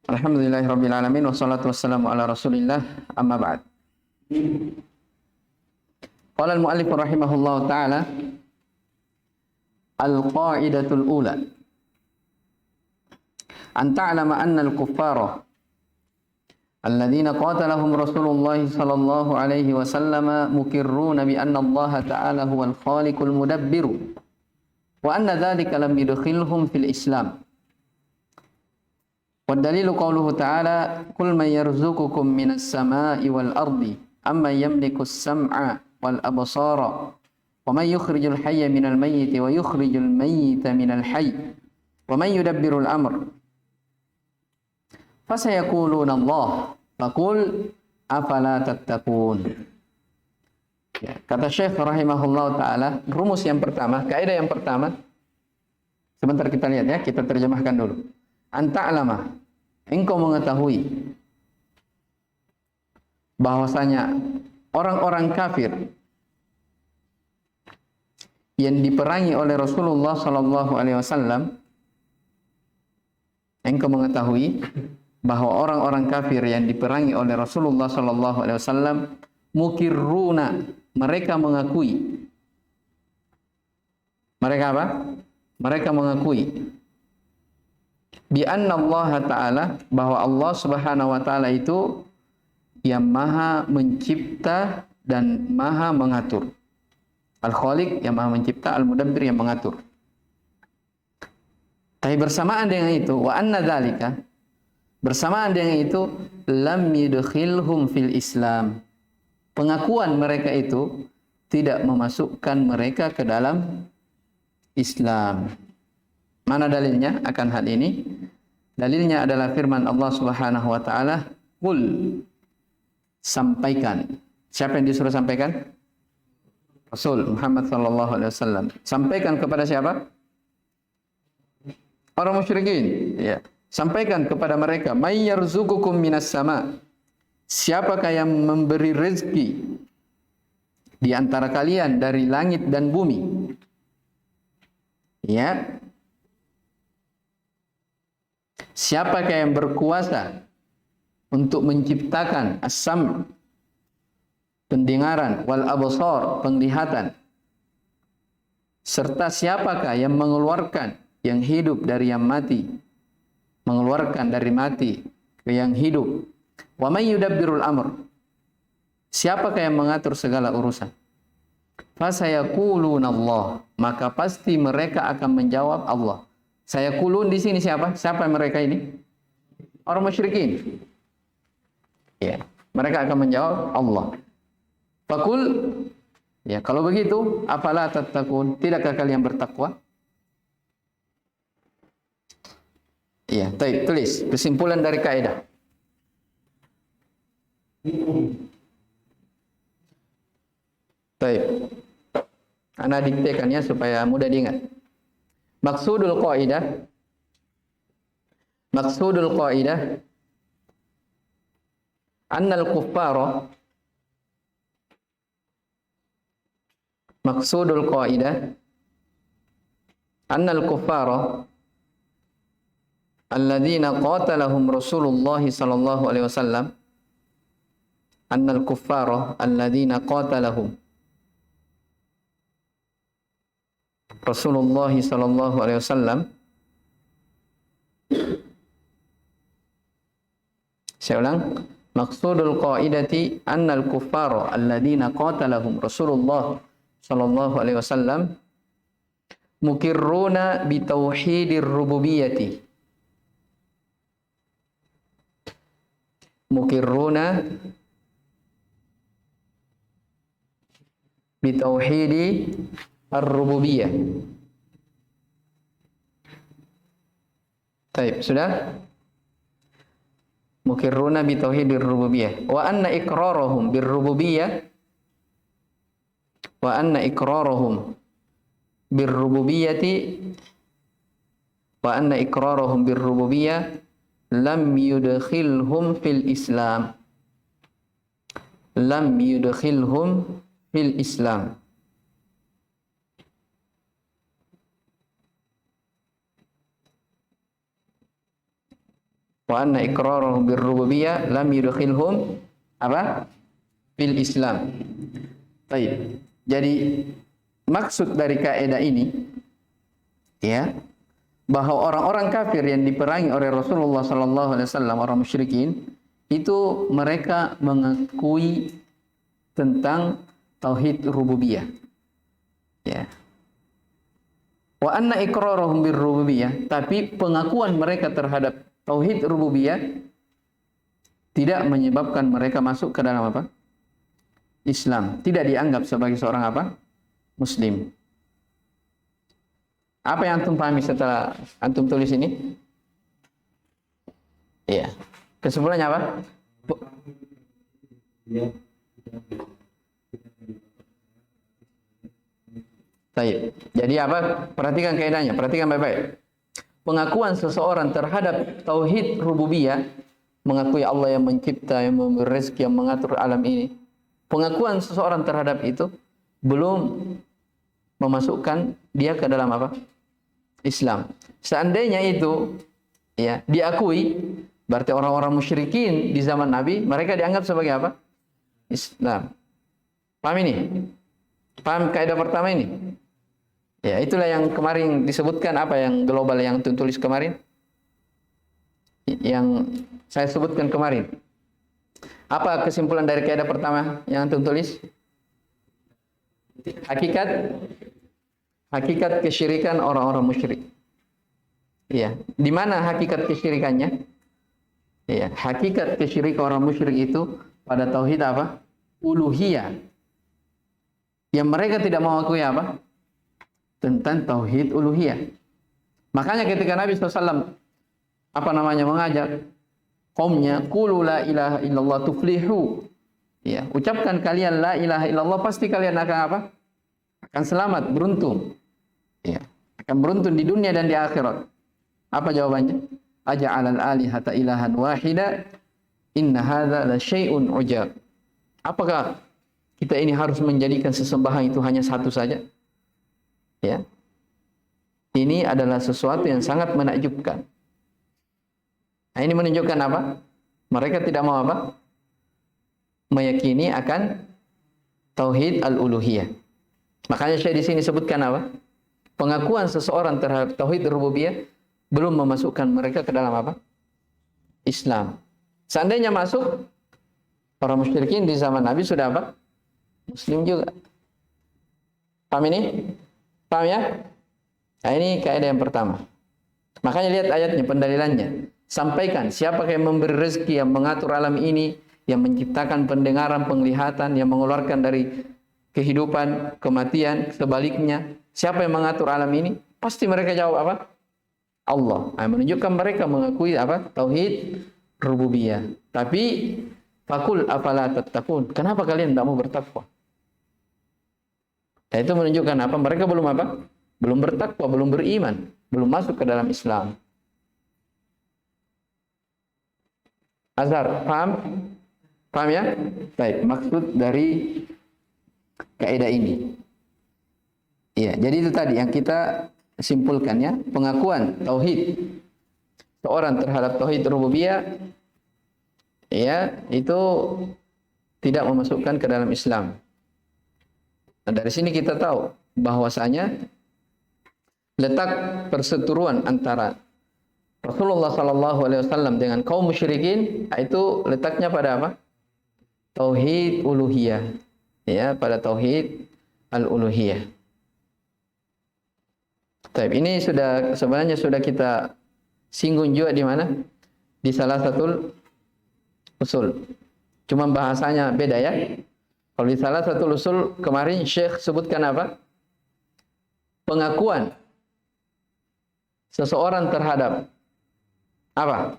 Alhamdulillahirabbil alamin wassalatu wassalamu ala Rasulillah amma ba'd. Qala al-muallif rahimahullahu taala al-qa'idatul ula an ta'lama anna al-kuffara alladhina qatalahum Rasulullah sallallahu alaihi wasallam mukirruna bi anna Allah ta'ala huwal khaliqul mudabbir wa anna dhalika lam yudkhilhum fil Islam. والدليل قوله تعالى قل من يرزقكم من السماء والأرض أمن يملك السمع والأبصار ومن يخرج الحي من الميت ويخرج الميت من الحي ومن يدبر الأمر فسيقولون الله فقل أفلا تتقون. Kata Syekh rahimahullah ta'ala, rumus yang pertama, kaidah yang pertama, sebentar kita lihat ya, kita terjemahkan dulu. Anta'lama, engkau mengetahui bahwasanya orang-orang kafir yang diperangi oleh Rasulullah sallallahu alaihi wasallam, engkau mengetahui bahwa orang-orang kafir yang diperangi oleh Rasulullah sallallahu alaihi wasallam mukirruna, mereka mengakui. Mereka apa? Mereka mengakui bi anna Allah Ta'ala, bahwa Allah Subhanahu wa Ta'ala itu yang maha mencipta dan maha mengatur. Al-Khaliq yang maha mencipta, Al-Mudabbir yang mengatur. Tapi bersamaan dengan itu, wa anna dzalika, bersamaan dengan itu, lam yudkhilhum fil Islam. Pengakuan mereka itu tidak memasukkan mereka ke dalam Islam. Mana dalilnya akan hal ini? Dalilnya adalah firman Allah Subhanahu wa taala, "Qul", sampaikan. Siapa yang disuruh sampaikan? Rasul Muhammad sallallahu alaihi wasallam. Sampaikan kepada siapa? Orang musyrikin, ya. Sampaikan kepada mereka, "May yarzuqukum minas sama." Siapakah yang memberi rezeki di antara kalian dari langit dan bumi? Ya. Siapakah yang berkuasa untuk menciptakan as-sam', pendengaran, wal absar, penglihatan? Serta siapakah yang mengeluarkan yang hidup dari yang mati, mengeluarkan dari mati ke yang hidup? Wa may yudabbirul amr, siapakah yang mengatur segala urusan? Fasayaquluna Allah, maka pasti mereka akan menjawab Allah. Saya kulun di sini siapa? Siapa mereka ini? Orang musyrikin. Ya, mereka akan menjawab Allah. Fakul, ya, kalau begitu, afala tattaqun, tidakkah kalian bertakwa? Ya, baik, tulis kesimpulan dari kaidah. Baik. Ana diktekannya supaya mudah diingat. Maksudul qaidah annal kuffara, maksudul qaidah annal kuffara alladzina qatalahum Rasulullah sallallahu alaihi wasallam, annal kuffara alladzina qatalahum Rasulullah sallallahu alaihi wasallam. Saya ulang. Maqsudul qaidati annal kuffara alladziina qatalahum Rasulullah sallallahu alaihi wasallam mukirruna bi tauhidir rububiyyati. Mukirruna bi tauhidi ar-rububiyyah. Baik, sudah? Mukirruna bi tauhidir rububiyyah wa anna iqrarahum bir rububiyyah lam yudkhilhum fil Islam. Lam yudkhilhum fil Islam. wa anna iqrarahum birrububiyyah lam yudkhilhum apa? Fil Islam. Baik. Jadi maksud dari kaidah ini ya, bahwa orang-orang kafir yang diperangi oleh Rasulullah sallallahu alaihi wasallam, orang musyrikin, itu mereka mengakui tentang tauhid rububiyah. Ya. Wa anna iqrarahum birrububiyyah, tapi pengakuan mereka terhadap tauhid rububiyah tidak menyebabkan mereka masuk ke dalam apa? Islam. Tidak dianggap sebagai seorang apa? Muslim. Apa yang antum pahami setelah antum tulis ini? Iya. Kesimpulannya apa? Baik. Jadi apa? Perhatikan kaidahnya, perhatikan baik-baik. Pengakuan seseorang terhadap tauhid rububiyah, mengakui Allah yang mencipta, yang memberi rezeki, yang mengatur alam ini. Pengakuan seseorang terhadap itu belum memasukkan dia ke dalam apa? Islam. Seandainya itu ya diakui, berarti orang-orang musyrikin di zaman Nabi mereka dianggap sebagai apa? Islam. Paham ini? Paham kaidah pertama ini? Ya, itulah yang kemarin disebutkan, apa yang global yang tulis kemarin? Yang saya sebutkan kemarin. Apa kesimpulan dari kaidah pertama yang tulis? Hakikat kesyirikan orang-orang musyrik. Iya, di mana hakikat kesyirikannya? Iya, hakikat kesyirikan orang musyrik itu pada tauhid apa? Uluhiyah. Yang mereka tidak mengakui apa? Tentang tauhid uluhiyah. Makanya ketika Nabi SAW mengajak kaumnya, qulu la ilaha illallah tuflihu. Ya, ucapkan kalian la ilaha illallah, pasti kalian akan apa? Akan selamat, beruntung. Ya, akan beruntung di dunia dan di akhirat. Apa jawabannya? Aja'alal alihata ilahan wahida inna hadza la syai'un ujab. Apakah kita ini harus menjadikan sesembahan itu hanya satu saja? Ya. Ini adalah sesuatu yang sangat menakjubkan. Nah, ini menunjukkan apa? Mereka tidak mau apa? Meyakini akan tauhid al-uluhiyah. Makanya saya di sini sebutkan apa? Pengakuan seseorang terhadap tauhid rububiyah belum memasukkan mereka ke dalam apa? Islam. Seandainya masuk, orang musyrikin di zaman Nabi sudah apa? Muslim juga. Paham ini? Paham ya? Nah, ini kaidah yang pertama. Makanya lihat ayatnya, pendalilannya. Sampaikan siapa yang memberi rezeki, yang mengatur alam ini, yang menciptakan pendengaran, penglihatan, yang mengeluarkan dari kehidupan, kematian, sebaliknya. Siapa yang mengatur alam ini? Pasti mereka jawab apa? Allah. Nah, menunjukkan mereka mengakui apa? Tauhid rububiyah. Tapi fakul afala tattaqun. Kenapa kalian tidak mau bertakwa? Nah, itu menunjukkan apa? Mereka belum apa? Belum bertakwa, belum beriman, belum masuk ke dalam Islam. Azhar, paham? Paham ya? Baik, maksud dari kaidah ini. Iya, jadi itu tadi yang kita simpulkan ya, pengakuan tauhid seorang terhadap tauhid rububiyah ya, itu tidak memasukkan ke dalam Islam. Nah, dari sini kita tahu bahwasanya letak perseteruan antara Rasulullah SAW dengan kaum musyrikin itu letaknya pada apa? Tauhid uluhiyah, ya, pada tauhid al-uluhiyah. Ini sebenarnya sudah kita singgung juga di mana? Di salah satu usul. Cuma bahasanya beda ya. Kalau di salah satu usul kemarin Syekh sebutkan apa? Pengakuan seseorang terhadap apa?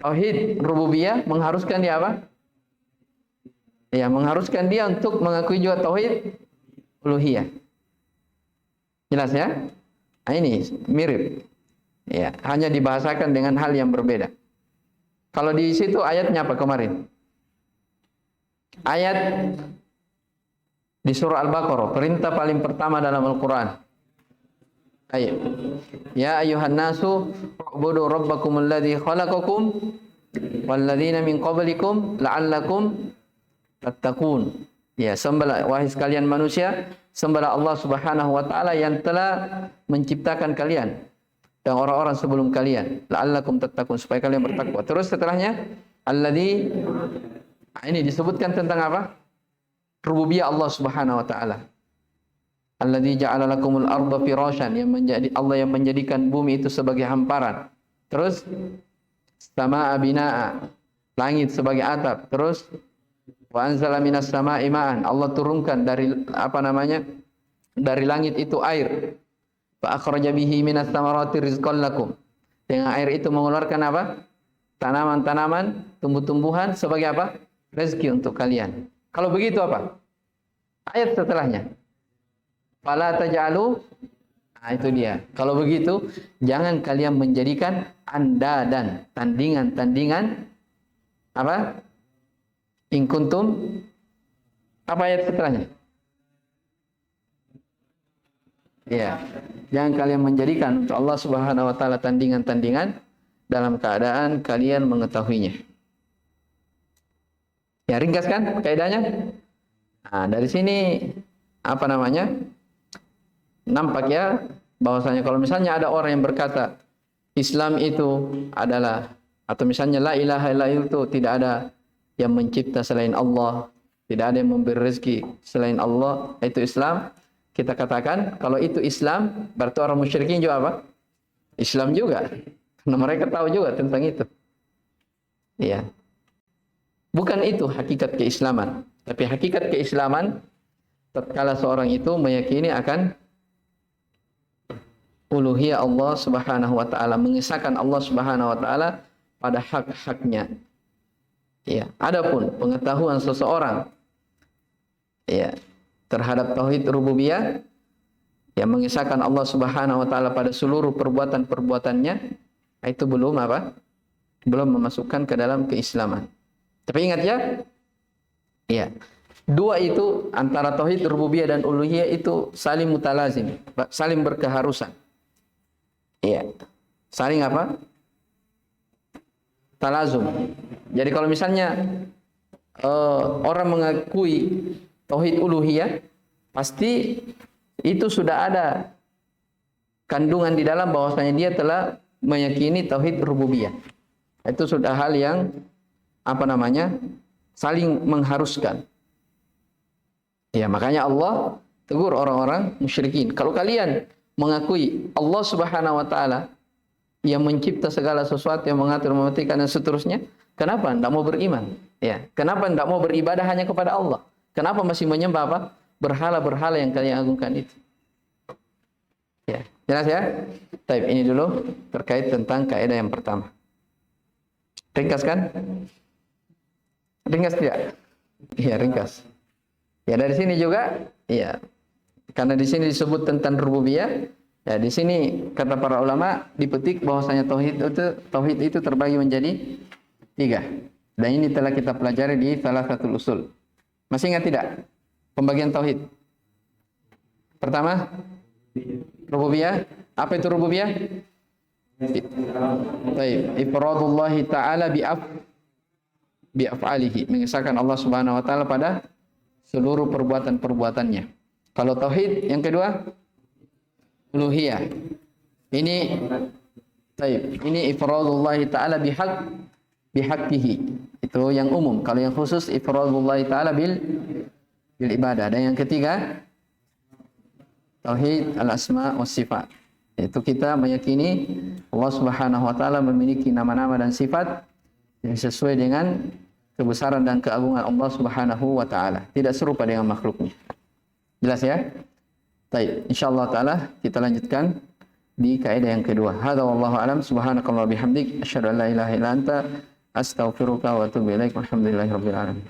Tauhid rububiyah mengharuskan dia apa? Ya, mengharuskan dia untuk mengakui juga tauhid uluhiyah. Jelas ya? Nah, ini mirip. Ya, hanya dibahasakan dengan hal yang berbeda. Kalau di situ ayatnya apa kemarin? Ayat di surah Al-Baqarah, perintah paling pertama dalam Al-Quran. Baik. Ya ayuhan nasu ubudu rabbakumul ladzi khalaqakum wal ladzina min qablikum la'allakum tattaqun. Ya, sembahlah wahai sekalian manusia, sembahlah Allah Subhanahu wa taala yang telah menciptakan kalian dan orang-orang sebelum kalian, la'allakum tattaqun, supaya kalian bertakwa. Terus setelahnya alladzi, ini disebutkan tentang apa? Rububiyah Allah Subhanahu wa taala. Alladzi ja'ala lakumul arda firasyan, yang menjadi Allah yang menjadikan bumi itu sebagai hamparan. Terus samaa binaa, langit sebagai atap. Terus wa anzala minas samaa'i ma'an, Allah turunkan dari dari langit itu air. Fa akhraja bihi minas thamarati rizqan lakum, dengan air itu mengeluarkan apa? Tanaman-tanaman, tumbuh-tumbuhan sebagai apa? Rezeki untuk kalian. Kalau begitu apa? Ayat setelahnya. Fala taj'alu, nah itu dia. Kalau begitu, jangan kalian menjadikan andadan, tandingan-tandingan apa? In kuntum, apa ayat setelahnya? Ya, jangan kalian menjadikan untuk Allah Subhanahu wa taala tandingan-tandingan dalam keadaan kalian mengetahuinya. Ya, ringkas kan kaidahnya? Nah, dari sini apa namanya? Nampak ya bahwasanya kalau misalnya ada orang yang berkata Islam itu adalah, atau misalnya la ilaha illallah itu tidak ada yang mencipta selain Allah, tidak ada yang memberi rezeki selain Allah, itu Islam. Kita katakan kalau itu Islam, berarti orang musyrikin juga apa? Islam juga. Karena mereka tahu juga tentang itu. Iya. Bukan itu hakikat keislaman, tapi hakikat keislaman tatkala seorang itu meyakini akan uluhiyah Allah Subhanahu wa taala, mengesahkan Allah Subhanahu wa taala pada hak-haknya. Ya, adapun pengetahuan seseorang ya terhadap tauhid rububiyah yang mengesahkan Allah Subhanahu wa taala pada seluruh perbuatan-perbuatannya, itu belum apa? Belum memasukkan ke dalam keislaman. Tapi ingat ya, ya, dua itu antara tauhid rububiyah dan uluhiyah itu saling mutalazim, saling berkeharusan. Iya. Saling apa? Talazum. Jadi kalau misalnya orang mengakui tauhid uluhiyah, pasti itu sudah ada kandungan di dalam bahwasanya dia telah meyakini tauhid rububiyah. Itu sudah hal yang apa namanya? Saling mengharuskan. Ya, makanya Allah tegur orang-orang musyrikin. Kalau kalian mengakui Allah Subhanahu wa taala yang mencipta segala sesuatu, yang mengatur, mematikan dan seterusnya, kenapa tidak mau beriman? Ya, kenapa tidak mau beribadah hanya kepada Allah? Kenapa masih menyembah apa? Berhala-berhala yang kalian agungkan itu? Ya, jelas ya? Baik, ini dulu terkait tentang kaidah yang pertama. Ringkas kan? Ringkas tidak? Iya, ringkas. Ya, dari sini juga, ya, karena di sini disebut tentang rububiyah, ya di sini kata para ulama dipetik bahwasanya tauhid itu terbagi menjadi 3. Dan ini telah kita pelajari di salah satu usul. Masih ingat tidak pembagian tauhid? Pertama, rububiyah. Apa itu rububiyah? Baik, ifradullah taala bi'af'alihi, mengesahkan Allah Subhanahu wa taala pada seluruh perbuatan-perbuatannya. Kalau tauhid yang kedua, uluhiyah. Ini ifradullah taala bihaqqihi. Itu yang umum. Kalau yang khusus ifradullah taala bil ibadah. Dan yang ketiga, tauhid al-asma was sifat. Itu kita meyakini Allah Subhanahu wa taala memiliki nama-nama dan sifat yang sesuai dengan kebesaran dan keagungan Allah Subhanahu wa taala, tidak serupa dengan makhluknya. Jelas ya? Baik, insyaallah taala kita lanjutkan di kaidah yang kedua. Hadza wallahu alam, subhanakallah bihamdik, asyhadu an la ilaha illa anta, astaghfiruka wa atubu ilaik. Walhamdulillahirabbil alamin.